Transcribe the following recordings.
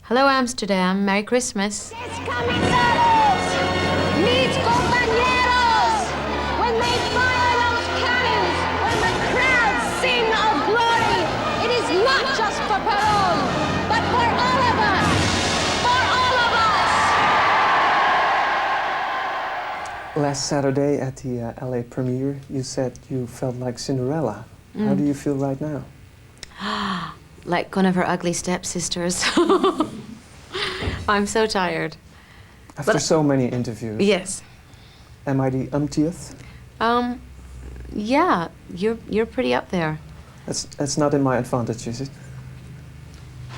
Hello, Amsterdam. Merry Christmas. Descamisados! Mis compañeros! When they fire those cannons, when the crowds sing of glory, it is not just for Perón, but for all of us! For all of us! Last Saturday at the LA premiere, you said you felt like Cinderella. How do you feel right now? Like one of her ugly stepsisters. I'm so tired. After so many interviews. Yes. Am I the umptieth? Yeah, you're pretty up there. That's not in my advantage, is it?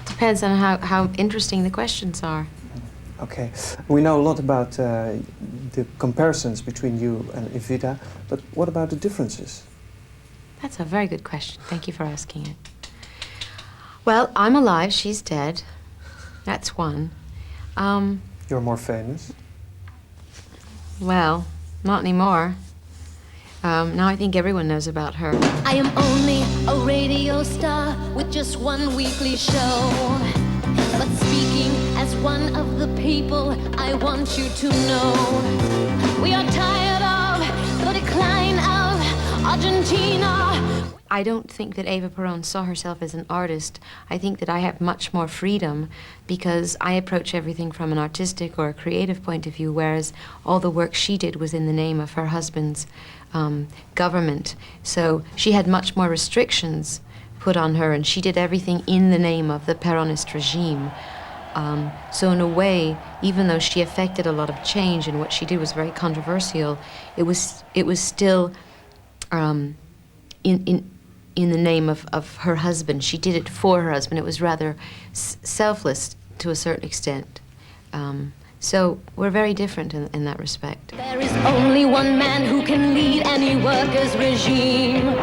Depends on how interesting the questions are. Okay. We know a lot about the comparisons between you and Evita, but what about the differences? That's a very good question. Thank you for asking it. Well, I'm alive, she's dead. That's one. You're more famous. Well, not anymore. Now I think everyone knows about her. I am only a radio star with just one weekly show. But speaking as one of the people, I want you to know we are tired of the decline of Argentina. I don't think that Eva Perón saw herself as an artist. I think that I have much more freedom because I approach everything from an artistic or a creative point of view, whereas all the work she did was in the name of her husband's government. So she had much more restrictions put on her, and she did everything in the name of the Peronist regime. So in a way, even though she affected a lot of change and what she did was very controversial, it was still in the name of her husband. She did it for her husband. It was rather selfless to a certain extent. So we're very different in that respect. There is only one man who can lead any workers' regime.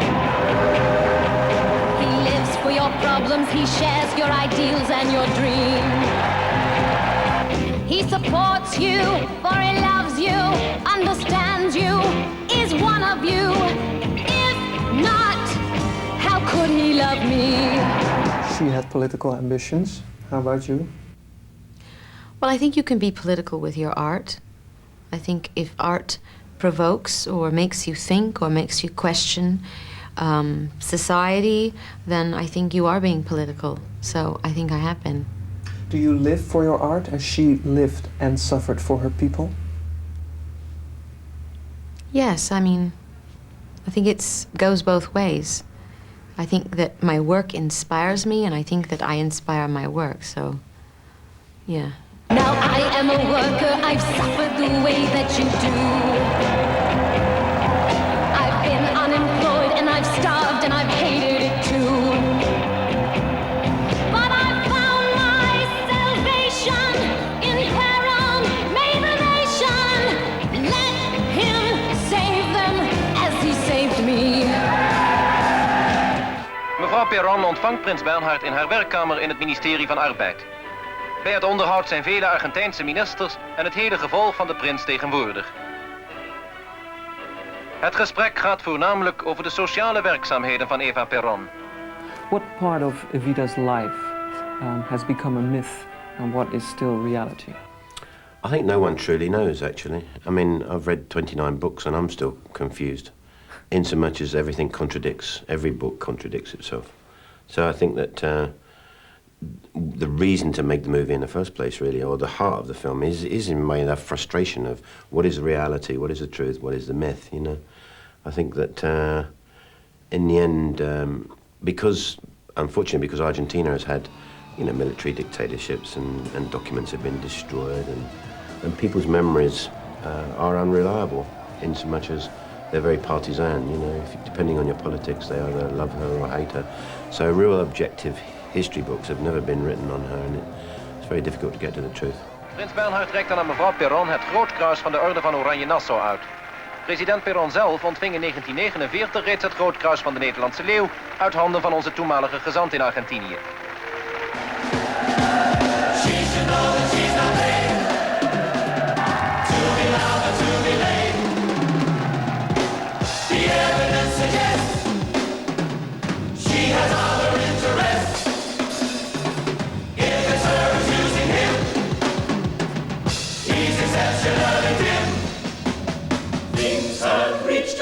He lives for your problems, he shares your ideals and your dreams. He supports you, for he loves you, understands you, is one of you. If not, how could he love me? She had political ambitions. How about you? Well, I think you can be political with your art. I think if art provokes or makes you think or makes you question society, then I think you are being political. So I think I have been. Do you live for your art as she lived and suffered for her people? Yes, I mean, I think it goes both ways. I think that my work inspires me, and I think that I inspire my work, so, yeah. Now I am a worker, I've suffered the way that you do. I've been unemployed and I've starved and I've hated it too. But I found my salvation in Perón, made the nation. Let him save them as he saved me. Mevrouw Perón ontvangt prins Bernhard in haar werkkamer in het ministerie van Arbeid. Bij het onderhoud zijn vele Argentijnse ministers en het hele gevolg van de prins tegenwoordig. Het gesprek gaat voornamelijk over de sociale werkzaamheden van Eva Perón. What part of Evita's life has become a myth and what is still reality? I think no one truly knows, actually. I mean, I've read 29 books and I'm still confused, in so much as every book contradicts itself. So I think that the reason to make the movie in the first place, really, or the heart of the film, is in a way that frustration of what is reality, what is the truth, what is the myth, you know. I think that in the end, unfortunately, because Argentina has had, you know, military dictatorships and documents have been destroyed and people's memories are unreliable in so much as they're very partisan, you know, depending on your politics, they either love her or hate her. So real objective history books have never been written on her, and it's very difficult to get to the truth. Prins Bernhard reikt dan aan mevrouw Perón het Grootkruis van de Orde van Oranje-Nassau uit. President Perón zelf ontving in 1949 reeds het Grootkruis van de Nederlandse Leeuw uit handen van onze toenmalige gezant in Argentinië. She has other interests. If it's her who's using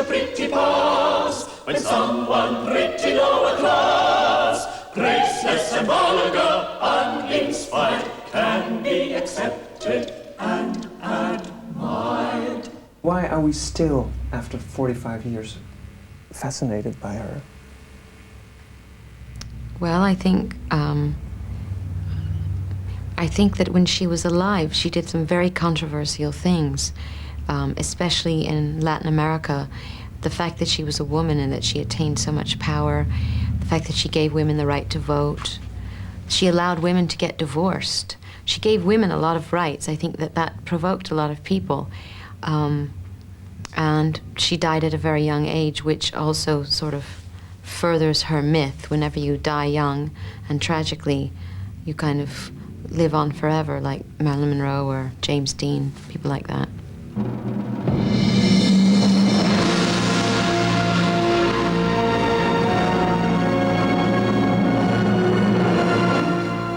a pretty past when someone pretty lower class, graceless and vulgar, uninspired, can be accepted and admired. Why are we still, after 45 years, fascinated by her? Well, I think that when she was alive, she did some very controversial things, especially in Latin America. The fact that she was a woman and that she attained so much power, the fact that she gave women the right to vote, she allowed women to get divorced. She gave women a lot of rights. I think that that provoked a lot of people. And she died at a very young age, which also sort of furthers her myth. Whenever you die young and tragically, you kind of live on forever, like Marilyn Monroe or James Dean, people like that.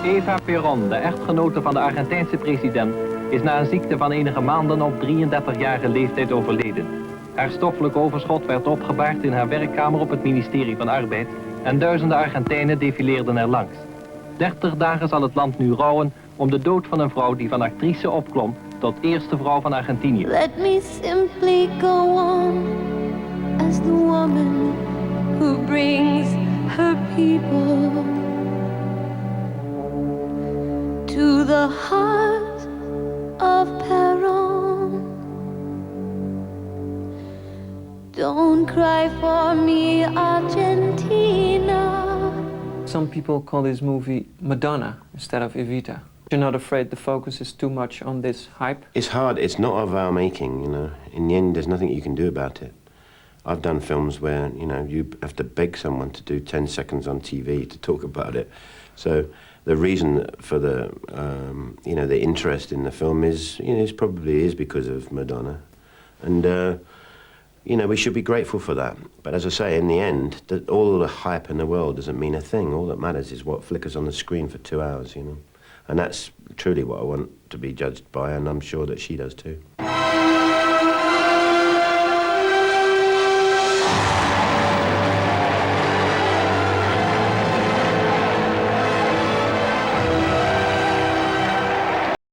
Eva Perón, de echtgenote van de Argentijnse president, is na een ziekte van enige maanden op 33-jarige leeftijd overleden. Haar stoffelijk overschot werd opgebaard in haar werkkamer op het ministerie van Arbeid en duizenden Argentijnen defileerden er langs. 30 dagen zal het land nu rouwen om de dood van een vrouw die van actrice opklom tot eerste vrouw van Argentinië. Let me simply go on as the woman who brings her people to the heart of Perón. Don't cry for me, Argentina. Some people call this movie Madonna instead of Evita. You're not afraid the focus is too much on this hype? It's hard. It's not of our making, you know. In the end, there's nothing you can do about it. I've done films where, you know, you have to beg someone to do 10 seconds on TV to talk about it. So the reason for the, you know, the interest in the film is, you know, is probably because of Madonna. And, you know, we should be grateful for that. But as I say, in the end, all the hype in the world doesn't mean a thing. All that matters is what flickers on the screen for 2 hours, you know. And that's truly what I want to be judged by, and I'm sure that she does too.